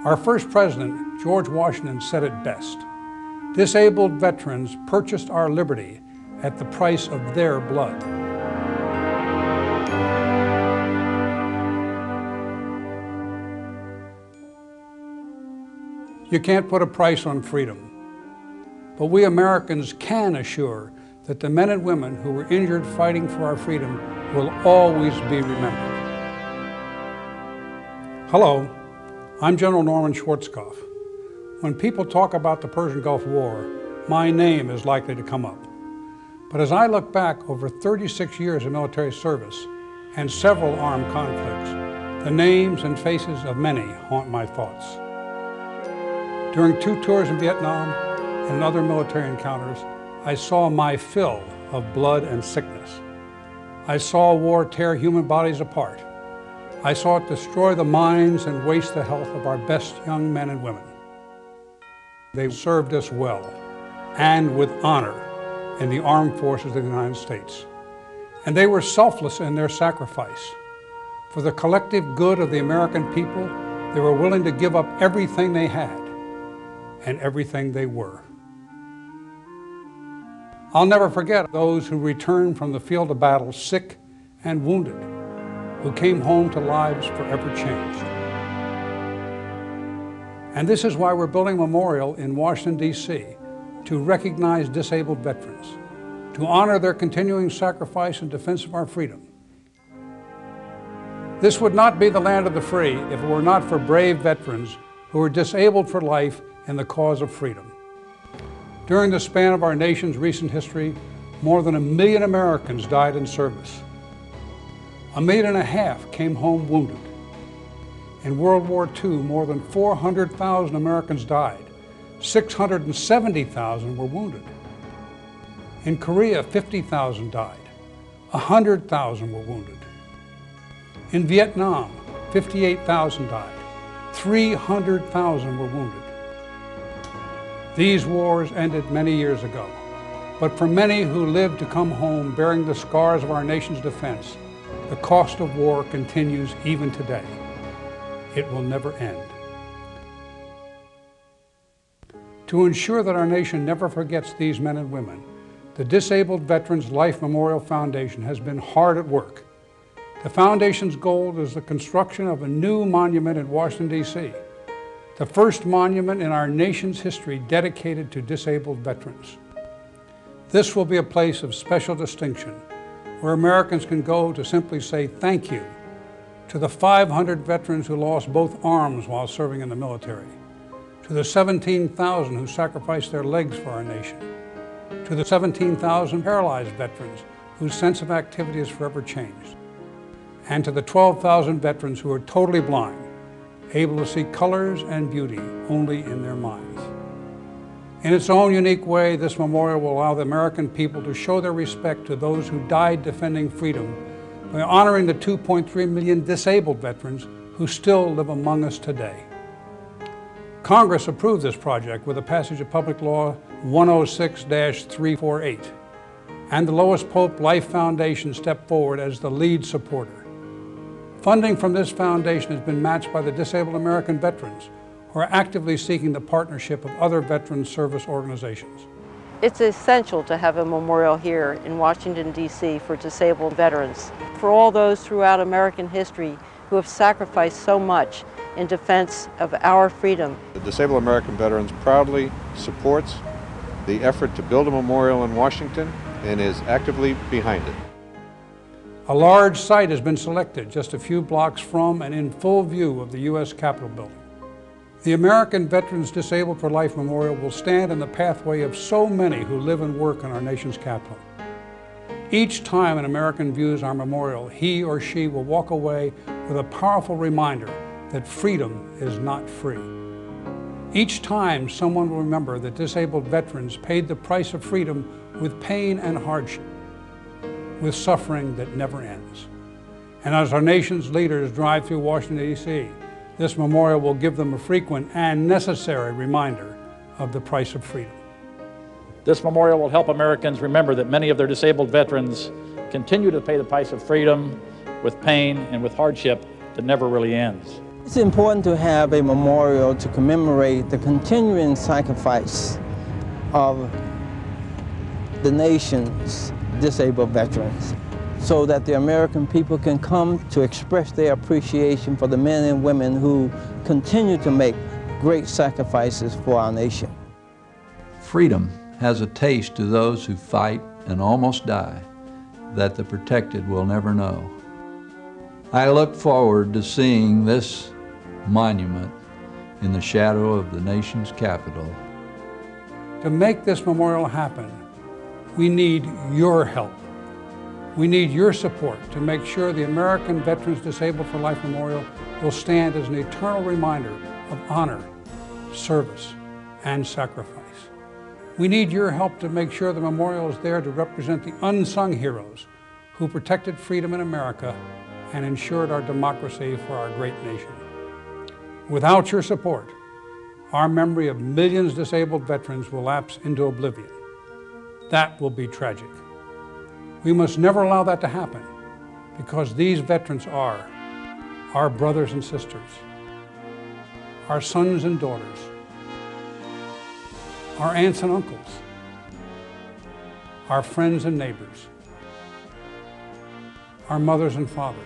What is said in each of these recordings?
Our first president, George Washington, said it best. Disabled veterans purchased our liberty at the price of their blood. You can't put a price on freedom, but we Americans can assure that the men and women who were injured fighting for our freedom will always be remembered. Hello, I'm General Norman Schwarzkopf. When people talk about the Persian Gulf War, my name is likely to come up. But as I look back over 36 years of military service and several armed conflicts, the names and faces of many haunt my thoughts. During 2 tours in Vietnam and other military encounters, I saw my fill of blood and sickness. I saw war tear human bodies apart. I saw it destroy the minds and waste the health of our best young men and women. They served us well and with honor in the armed forces of the United States. And they were selfless in their sacrifice. For the collective good of the American people, they were willing to give up everything they had and everything they were. I'll never forget those who returned from the field of battle sick and wounded, who came home to lives forever changed. And this is why we're building a memorial in Washington, D.C. to recognize disabled veterans, to honor their continuing sacrifice in defense of our freedom. This would not be the land of the free if it were not for brave veterans who were disabled for life in the cause of freedom. During the span of our nation's recent history, more than 1 million Americans died in service. 1.5 million came home wounded. In World War II, more than 400,000 Americans died. 670,000 were wounded. In Korea, 50,000 died. 100,000 were wounded. In Vietnam, 58,000 died. 300,000 were wounded. These wars ended many years ago, but for many who lived to come home bearing the scars of our nation's defense, the cost of war continues even today. It will never end. To ensure that our nation never forgets these men and women, the Disabled Veterans Life Memorial Foundation has been hard at work. The foundation's goal is the construction of a new monument in Washington, D.C., the first monument in our nation's history dedicated to disabled veterans. This will be a place of special distinction where Americans can go to simply say thank you to the 500 veterans who lost both arms while serving in the military, to the 17,000 who sacrificed their legs for our nation, to the 17,000 paralyzed veterans whose sense of activity is forever changed, and to the 12,000 veterans who are totally blind, able to see colors and beauty only in their minds. In its own unique way, this memorial will allow the American people to show their respect to those who died defending freedom by honoring the 2.3 million disabled veterans who still live among us today. Congress approved this project with the passage of Public Law 106-348, and the Lois Pope Life Foundation stepped forward as the lead supporter. Funding from this foundation has been matched by the Disabled American Veterans, who are actively seeking the partnership of other veteran service organizations. It's essential to have a memorial here in Washington, D.C. for disabled veterans, for all those throughout American history who have sacrificed so much in defense of our freedom. The Disabled American Veterans proudly supports the effort to build a memorial in Washington and is actively behind it. A large site has been selected just a few blocks from and in full view of the U.S. Capitol building. The American Veterans Disabled for Life Memorial will stand in the pathway of so many who live and work in our nation's capital. Each time an American views our memorial, he or she will walk away with a powerful reminder that freedom is not free. Each time someone will remember that disabled veterans paid the price of freedom with pain and hardship, with suffering that never ends. And as our nation's leaders drive through Washington, D.C., this memorial will give them a frequent and necessary reminder of the price of freedom. This memorial will help Americans remember that many of their disabled veterans continue to pay the price of freedom with pain and with hardship that never really ends. It's important to have a memorial to commemorate the continuing sacrifice of the nation's disabled veterans, so that the American people can come to express their appreciation for the men and women who continue to make great sacrifices for our nation. Freedom has a taste to those who fight and almost die that the protected will never know. I look forward to seeing this monument in the shadow of the nation's capital. To make this memorial happen, we need your help. We need your support to make sure the American Veterans Disabled for Life Memorial will stand as an eternal reminder of honor, service, and sacrifice. We need your help to make sure the memorial is there to represent the unsung heroes who protected freedom in America and ensured our democracy for our great nation. Without your support, our memory of millions of disabled veterans will lapse into oblivion. That will be tragic. We must never allow that to happen, because these veterans are our brothers and sisters, our sons and daughters, our aunts and uncles, our friends and neighbors, our mothers and fathers,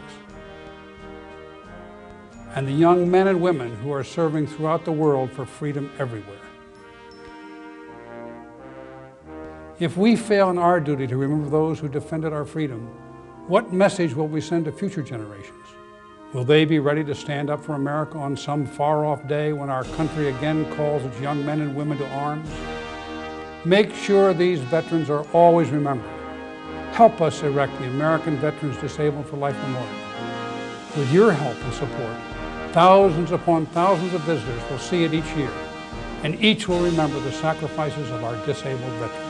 and the young men and women who are serving throughout the world for freedom everywhere. If we fail in our duty to remember those who defended our freedom, what message will we send to future generations? Will they be ready to stand up for America on some far-off day when our country again calls its young men and women to arms? Make sure these veterans are always remembered. Help us erect the American Veterans Disabled for Life Memorial. With your help and support, thousands upon thousands of visitors will see it each year, and each will remember the sacrifices of our disabled veterans.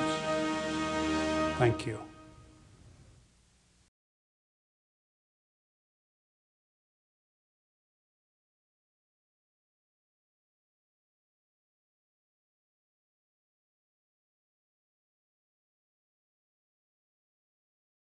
Thank you.